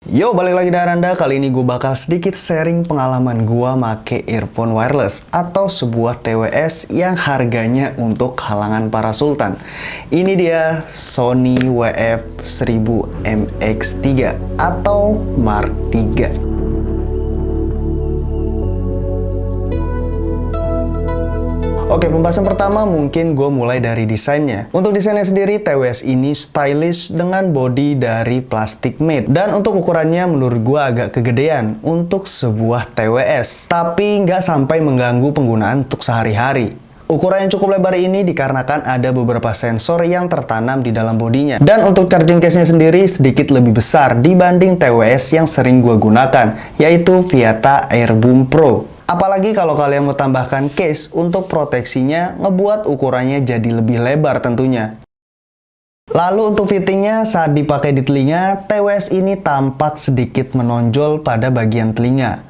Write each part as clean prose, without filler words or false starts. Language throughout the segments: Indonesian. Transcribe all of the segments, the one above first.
Yo, balik lagi dengan Anda. Kali ini gue bakal sedikit sharing pengalaman gue make earphone wireless atau sebuah TWS yang harganya untuk kalangan para sultan. Ini dia Sony WF-1000MX3 atau Mark III. Oke, pembahasan pertama mungkin gue mulai dari desainnya. Untuk desainnya sendiri, TWS ini stylish dengan body dari plastik matte. Dan untuk ukurannya menurut gue agak kegedean untuk sebuah TWS. Tapi nggak sampai mengganggu penggunaan untuk sehari-hari. Ukuran yang cukup lebar ini dikarenakan ada beberapa sensor yang tertanam di dalam bodinya. Dan untuk charging case-nya sendiri sedikit lebih besar dibanding TWS yang sering gue gunakan, yaitu Viata Airboom Pro. Apalagi kalau kalian mau tambahkan case untuk proteksinya, ngebuat ukurannya jadi lebih lebar tentunya. Lalu untuk fittingnya, saat dipakai di telinga, TWS ini tampak sedikit menonjol pada bagian telinga.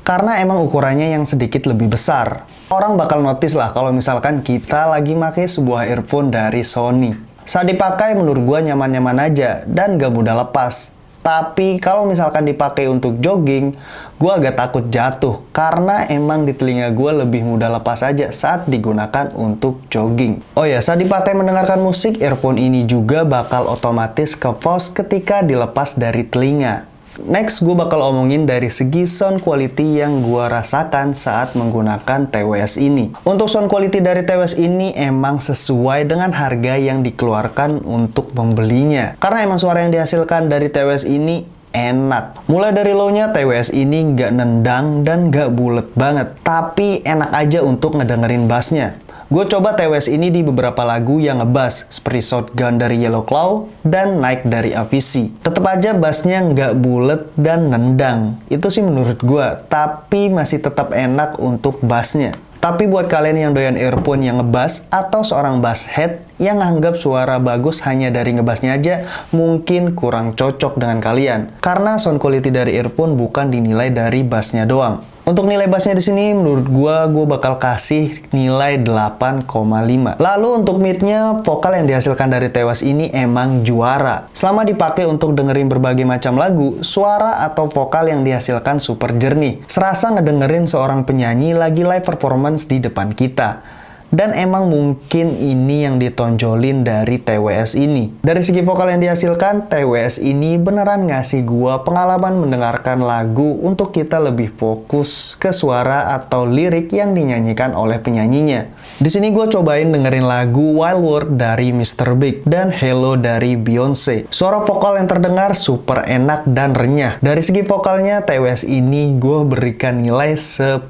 Karena emang ukurannya yang sedikit lebih besar. Orang bakal notice lah kalau misalkan kita lagi pakai sebuah earphone dari Sony. Saat dipakai menurut gua nyaman-nyaman aja dan gak mudah lepas. Tapi kalau misalkan dipakai untuk jogging, gue agak takut jatuh karena emang di telinga gue lebih mudah lepas aja saat digunakan untuk jogging. Oh ya, saat dipakai mendengarkan musik, earphone ini juga bakal otomatis ke pause ketika dilepas dari telinga. Next, gue bakal omongin dari segi sound quality yang gue rasakan saat menggunakan TWS ini. Untuk sound quality dari TWS ini emang sesuai dengan harga yang dikeluarkan untuk membelinya. Karena emang suara yang dihasilkan dari TWS ini enak. Mulai dari low-nya, TWS ini nggak nendang dan nggak bulet banget. Tapi enak aja untuk ngedengerin bassnya. Gue coba TWS ini di beberapa lagu yang ngebass, seperti Shotgun dari Yellow Claw dan Nike dari Avicii. Tetap aja bassnya nggak bulet dan nendang. Itu sih menurut gue, tapi masih tetap enak untuk bassnya. Tapi buat kalian yang doyan earphone yang ngebass atau seorang bass head yang nganggap suara bagus hanya dari ngebassnya aja, mungkin kurang cocok dengan kalian. Karena sound quality dari earphone bukan dinilai dari bassnya doang. Untuk nilai bassnya di sini menurut gua bakal kasih nilai 8,5. Lalu untuk mid-nya, vokal yang dihasilkan dari TWS ini emang juara. Selama dipakai untuk dengerin berbagai macam lagu, suara atau vokal yang dihasilkan super jernih. Serasa ngedengerin seorang penyanyi lagi live performance di depan kita. Dan emang mungkin ini yang ditonjolin dari TWS ini. Dari segi vokal yang dihasilkan, TWS ini beneran ngasih gua pengalaman mendengarkan lagu untuk kita lebih fokus ke suara atau lirik yang dinyanyikan oleh penyanyinya. Di sini gua cobain dengerin lagu Wild World dari Mr. Big dan Hello dari Beyonce. Suara vokal yang terdengar super enak dan renyah. Dari segi vokalnya, TWS ini gua berikan nilai 10.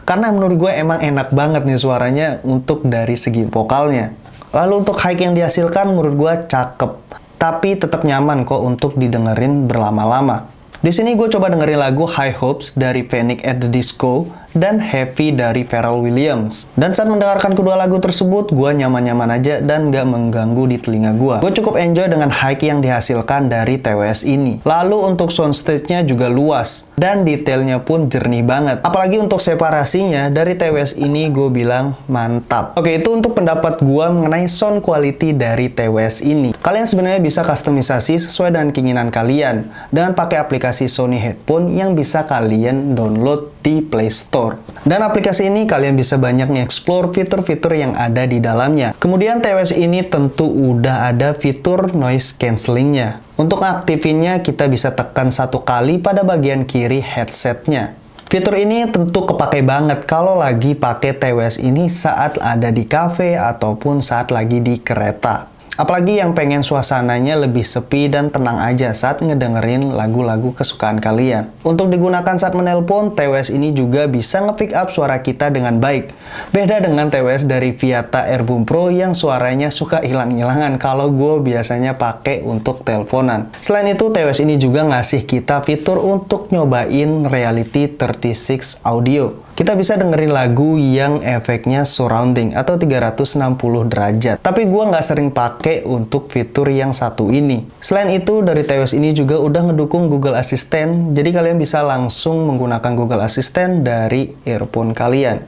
Karena menurut gue emang enak banget nih suaranya untuk dari segi vokalnya. Lalu untuk high yang dihasilkan menurut gue cakep. Tapi tetap nyaman kok untuk didengerin berlama-lama. Di sini gue coba dengerin lagu High Hopes dari Panic at the Disco dan Happy dari Pharrell Williams. Dan saat mendengarkan kedua lagu tersebut, gue nyaman-nyaman aja dan gak mengganggu di telinga gue. Gue cukup enjoy dengan high yang dihasilkan dari TWS ini. Lalu untuk soundstage-nya juga luas dan detailnya pun jernih banget. Apalagi untuk separasinya dari TWS ini gue bilang mantap. Oke, itu untuk pendapat gue mengenai sound quality dari TWS ini. Kalian sebenarnya bisa customisasi sesuai dengan keinginan kalian dengan pakai aplikasi Sony Headphone yang bisa kalian download di Play Store. Dan aplikasi ini kalian bisa banyak nge-explore fitur-fitur yang ada di dalamnya. Kemudian TWS ini tentu udah ada fitur noise cancellingnya. Untuk aktifinnya kita bisa tekan satu kali pada bagian kiri headsetnya. Fitur ini tentu kepake banget kalau lagi pakai TWS ini saat ada di cafe ataupun saat lagi di kereta. Apalagi yang pengen suasananya lebih sepi dan tenang aja saat ngedengerin lagu-lagu kesukaan kalian. Untuk digunakan saat menelpon, TWS ini juga bisa nge-pick up suara kita dengan baik. Beda dengan TWS dari Viata Airboom Pro yang suaranya suka hilang-hilangan kalau gue biasanya pakai untuk teleponan. Selain itu, TWS ini juga ngasih kita fitur untuk nyobain Reality 36 Audio. Kita bisa dengerin lagu yang efeknya surrounding atau 360 derajat. Tapi gue nggak sering pakai untuk fitur yang satu ini. Selain itu, dari TWS ini juga udah ngedukung Google Assistant, jadi kalian bisa langsung menggunakan Google Assistant dari earphone kalian.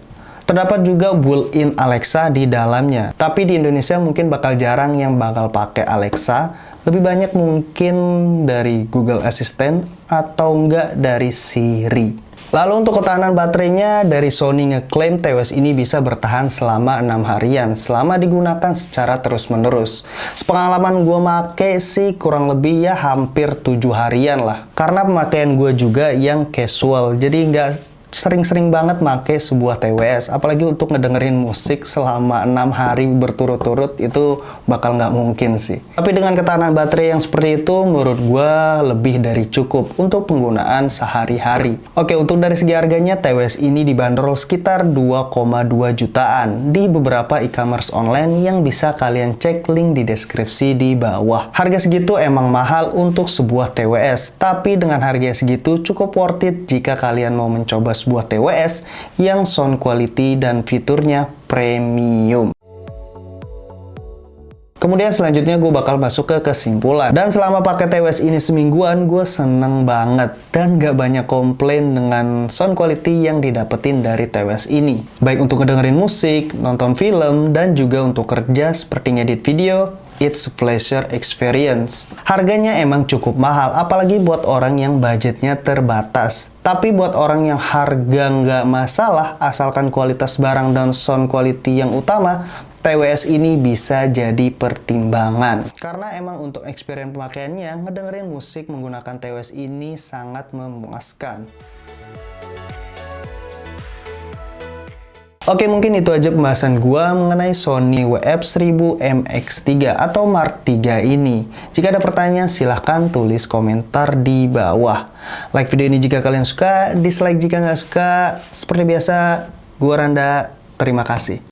Terdapat juga built-in Alexa di dalamnya. Tapi di Indonesia mungkin bakal jarang yang bakal pakai Alexa. Lebih banyak mungkin dari Google Assistant atau enggak dari Siri. Lalu untuk ketahanan baterainya, dari Sony ngeklaim TWS ini bisa bertahan selama 6 harian selama digunakan secara terus-menerus. Sepengalaman gue make sih kurang lebih ya hampir 7 harian lah. Karena pemakaian gue juga yang casual, jadi nggak sering-sering banget make sebuah TWS, apalagi untuk ngedengerin musik selama 6 hari berturut-turut itu bakal nggak mungkin sih. Tapi dengan ketahanan baterai yang seperti itu, menurut gue lebih dari cukup untuk penggunaan sehari-hari. Oke, untuk dari segi harganya, TWS ini dibanderol sekitar 2,2 jutaan di beberapa e-commerce online yang bisa kalian cek link di deskripsi di bawah. Harga segitu emang mahal untuk sebuah TWS, tapi dengan harga segitu cukup worth it jika kalian mau mencoba sebuah TWS yang sound quality dan fiturnya premium. Kemudian selanjutnya gue bakal masuk ke kesimpulan. Dan selama pakai TWS ini semingguan, gue seneng banget dan gak banyak komplain dengan sound quality yang didapetin dari TWS ini. Baik untuk ngedengerin musik, nonton film, dan juga untuk kerja seperti ngedit video. It's a pleasure experience. Harganya emang cukup mahal, apalagi buat orang yang budgetnya terbatas. Tapi buat orang yang harga nggak masalah, asalkan kualitas barang dan sound quality yang utama, TWS ini bisa jadi pertimbangan. Karena emang untuk experience pemakaiannya, ngedengerin musik menggunakan TWS ini sangat memuaskan. Oke, mungkin itu aja pembahasan gua mengenai Sony WF-1000MX3 atau Mark III ini. Jika ada pertanyaan, silahkan tulis komentar di bawah. Like video ini jika kalian suka, dislike jika nggak suka. Seperti biasa, gua Randa, terima kasih.